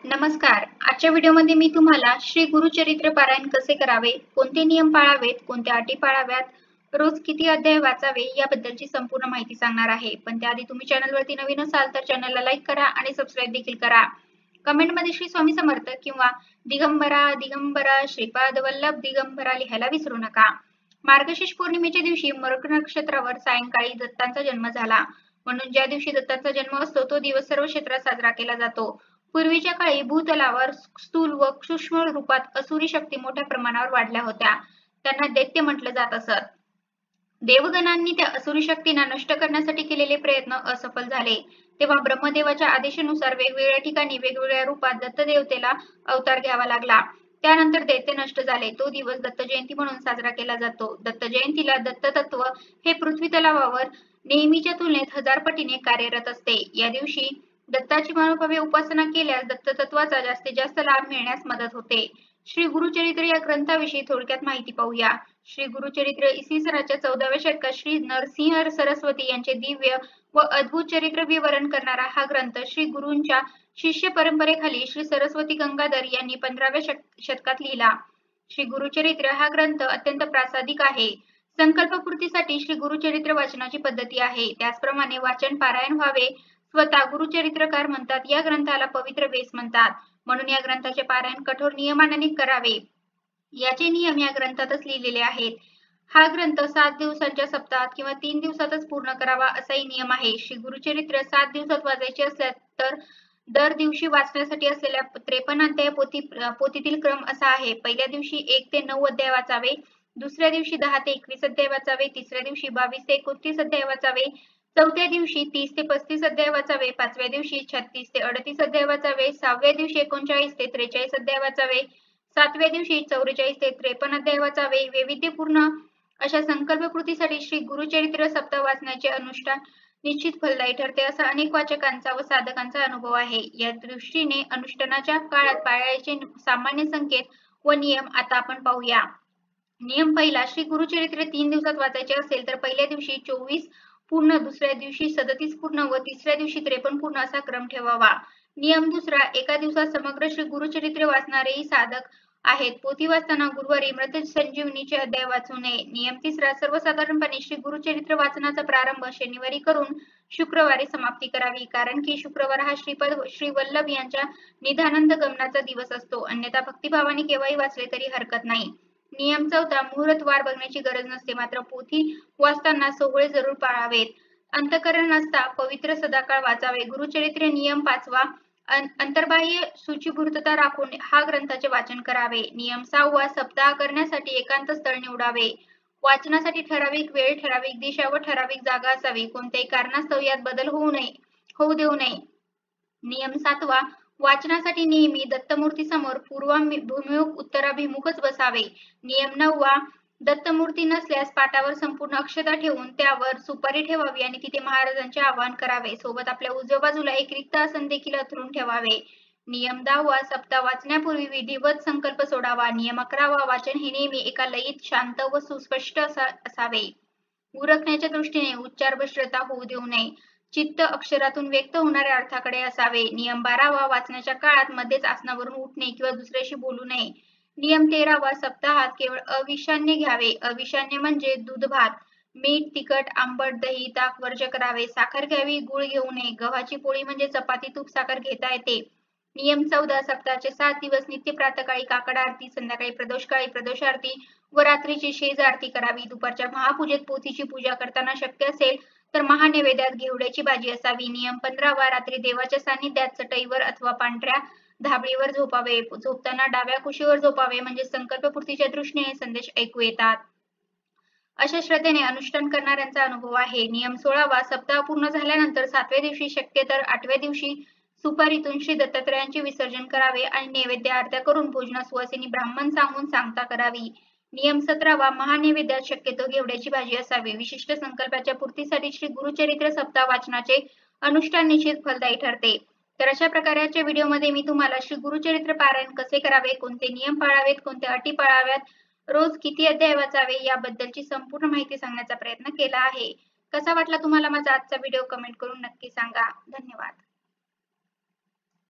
नमस्कार. आजच्या व्हिडिओमध्ये मी तुम्हाला श्री गुरुचरित्र पारायण कसे करावे, कोणते नियम पाळावेत, कोणत्या अटी पाळाव्यात, रोज किती अध्याय वाचावे याबद्दलची संपूर्ण माहिती सांगणार आहे. पण त्याआधी तुम्ही चॅनलवरती नवीन असाल तर चॅनलला लाईक करा आणि सबस्क्राईब देखील करा. कमेंटमध्ये श्री स्वामी समर्थ किंवा दिगंबरा दिगंबरा श्रीपाद वल्लभ दिगंबरा लिहायला विसरू नका. मार्गशीर्ष पौर्णिमेच्या दिवशी मृग नक्षत्रावर सायंकाळी दत्तांचा जन्म झाला. म्हणून ज्या दिवशी दत्तांचा जन्म असतो तो दिवस सर्व क्षेत्रात साजरा केला जातो. पूर्वीच्या काळी भूतलावर स्थूल व सूक्ष्म रूपात असुरी शक्ती मोठ्या प्रमाणावर वाढल्या होत्या. त्यांना दैत्य म्हटलं जात असत. देवगणांनी त्या असुरी शक्तींना नष्ट करण्यासाठी केलेले प्रयत्न असफल झाले. तेव्हा ब्रह्मदेवाच्या आदेशानुसार वेगवेगळ्या ठिकाणी वेगवेगळ्या रूपात दत्तदेवतेला अवतार घ्यावा लागला. त्यानंतर दैत्य नष्ट झाले. तो दिवस दत्त जयंती म्हणून साजरा केला जातो. दत्त जयंतीला दत्ततत्व हे पृथ्वी तलावावर नेहमीच्या तुलनेत 1000 पटीने कार्यरत असते. या दिवशी दत्ताची मनोभावे उपासना केल्यास दत्ततत्वाचा जास्तीत जास्त लाभ मिळण्यास मदत होते. श्री गुरुचरित्र या ग्रंथाविषयी थोडक्यात माहिती पाहूया. श्री गुरुचरित्र इसवी सनाच्या 14व्या शतकात श्री नरसिंह सरस्वती यांचे दिव्य व अद्भुत चरित्र विवरण करणारा हा ग्रंथ श्री गुरूंच्या शिष्य परंपरेखाली श्री सरस्वती गंगाधर यांनी 15व्या शतकात लिहिला. श्री गुरुचरित्र हा ग्रंथ अत्यंत प्रासादिक आहे. संकल्पपूर्तीसाठी श्री गुरुचरित्र वाचनाची पद्धती आहे. त्याचप्रमाणे वाचन पारायण व्हावे. स्वतः गुरुचरित्रकार म्हणतात या ग्रंथाला पवित्र वेस म्हणतात. म्हणून या ग्रंथाचे पारायण कठोर नियमाने करावे. याचे नियम या ग्रंथातच लिहिलेले आहेत. हा ग्रंथ 7 दिवसांच्या सप्ताहात किंवा 3 दिवसातच पूर्ण करावा असाही नियम आहे. श्री गुरुचरित्र 7 दिवसात वाचायचे असल्यास तर दर दिवशी वाचण्यासाठी असलेल्या 53 अध्याय पोथीतील क्रम असा आहे. पहिल्या दिवशी 1 ते 9 अध्याय वाचावे, दुसऱ्या दिवशी 10 ते 21 अध्याय वाचावे, तिसऱ्या दिवशी 22 ते 29 अध्याय वाचावे, चौथ्या दिवशी 30 ते 35 अध्याय वाचावे, पाचव्या दिवशी 36 ते 38 अध्याय वाचावे, सहाव्या दिवशी 39 ते 43 अध्याय वाचावे, सातव्या दिवशी 44 ते 53 अध्याय वाचावे. वैविध्यपूर्ण अशा संकल्पपूर्तीसाठी श्री गुरुचरित्र सप्ताह वाचण्याचे अनुष्ठान निश्चित फलदायी ठरते असा अनेक वाचकांचा व साधकांचा अनुभव आहे. या दृष्टीने अनुष्ठानाच्या काळात पाळायचे सामान्य संकेत व नियम आता आपण पाहूया. नियम पहिला, श्री गुरुचरित्र 3 दिवसात वाचायचे असेल तर पहिल्या दिवशी 24 पूर्ण, दुसऱ्या दिवशी 37 पूर्ण व तिसऱ्या दिवशी 53 पूर्ण असा क्रम ठेवावा. नियम दुसरा, एका दिवसात समग्र श्री गुरुचरित्र वाचणारेही साधक आहेत. पोथी वाचताना गुरुवारी मृत संजीवनीचे अध्याय वाचू नये. नियम तिसरा, सर्वसाधारणपणे श्री गुरुचरित्र वाचनाचा प्रारंभ शनिवारी करून शुक्रवारी समाप्ती करावी. कारण की शुक्रवार हा श्रीपद श्री वल्लभ यांच्या निधानंद गमनाचा दिवस असतो. अन्यथा भक्तिभावाने केव्हाही वाचले तरी हरकत नाही. नियम चौथा, मुहूर्तवार बघण्याची गरज नसते. मात्र पोथी वाचताना सोहळे जरूर पाळावेत. अंतःकरण नसता पवित्र सदाकाळ वाचावे. गुरुचरित्र नियम पाचवा, अंतर्बाह्य शुचिभूतता राखून हा ग्रंथाचे वाचन करावे. नियम 6वा, सप्ताह करण्यासाठी एकांत स्थळ निवडावे. वाचनासाठी ठराविक वेळ, ठराविक दिशा व ठराविक जागा असावी. कोणत्याही कारणास्तव यात बदल होऊ देऊ नये. नियम 7वा, वाचनासाठी नेहमी दत्तमूर्ती समोर पूर्वाभिमुख उत्तराभिमुखच बसावे. नियम 9वा, दत्तमूर्ती नसल्यास पाटावर संपूर्ण अक्षता ठेवून त्यावर सुपारी ठेवावी आणि तिथे महाराजांचे आवाहन करावे. सोबत आपल्या उजव्या बाजूला एक रिक्त आसन देखील अंथरून ठेवावे. नियम 10वा, सप्ताह वाचण्यापूर्वी विधिवत संकल्प सोडावा. नियम 11वा, वाचन हे नेहमी एका लयीत, शांत व सुस्पष्ट असावे. उरकण्याच्या दृष्टीने उच्चारभ्रष्टता होऊ देऊ नये. चित्त अक्षरातून व्यक्त होणाऱ्या अर्थाकडे असावे. नियम 12वा, वाचनाच्या काळात मध्येच आसनावरून उठणे किंवा दुसऱ्याशी बोलू नये. नियम 13वा, सप्ताहात केवळ अविषान्य घ्यावे. अविषान्य म्हणजे दूध, भात, मीठ, तिखट, आंबट, दही, ताक वर्ज करावे. साखर घ्यावी, गुळ घेऊ नये. गव्हाची पोळी म्हणजे चपाती, तूप, साखर घेता येते. नियम 14, सप्ताहाचे 7 दिवस नित्य प्रातःकाळी काकड आरती, संध्याकाळी प्रदोषकाळी प्रदोष आरती व रात्रीची शेज आरती करावी. दुपारच्या महापूजेत पोथीची पूजा करताना शक्य असेल तर महानैवेद्यात घेवड्याची भाजी असावी. नियम 15वा, रात्री देवाच्या सान्निध्यात चटईवर अथवा पांढऱ्या धाबळीवर झोपावे. झोपताना डाव्या कुशीवर झोपावे म्हणजे संकल्पपूर्तीच्या दृष्टीने संदेश ऐकू येतात. अशा श्रद्धेने अनुष्ठान करणाऱ्यांचा अनुभव आहे. नियम 16वा, सप्ताह पूर्ण झाल्यानंतर 7व्या दिवशी शक्य तर 8व्या दिवशी सुपारीतून श्री दत्तात्रयांचे विसर्जन करावे आणि नैवेद्य आरत्या करून भोजनास सुवासिनी ब्राह्मण सांगून सांगता करावी. नियम 17वा, महानैवेद्यात शक्यतो घेवड्याची भाजी असावी. विशिष्ट संकल्पाच्या पूर्तीसाठी श्री गुरुचरित्र सप्ताह वाचनाचे अनुष्ठान निश्चित फलदायी ठरते. तर अशा प्रकारच्या व्हिडिओमध्ये मी तुम्हाला श्री गुरुचरित्र पारायण कसे करावे, कोणते नियम पाळावेत, कोणत्या अटी पाळाव्यात, रोज किती अध्याय वाचावे याबद्दलची संपूर्ण माहिती सांगण्याचा प्रयत्न केला आहे. कसा वाटला तुम्हाला माझा आजचा व्हिडिओ कमेंट करून नक्की सांगा. धन्यवाद.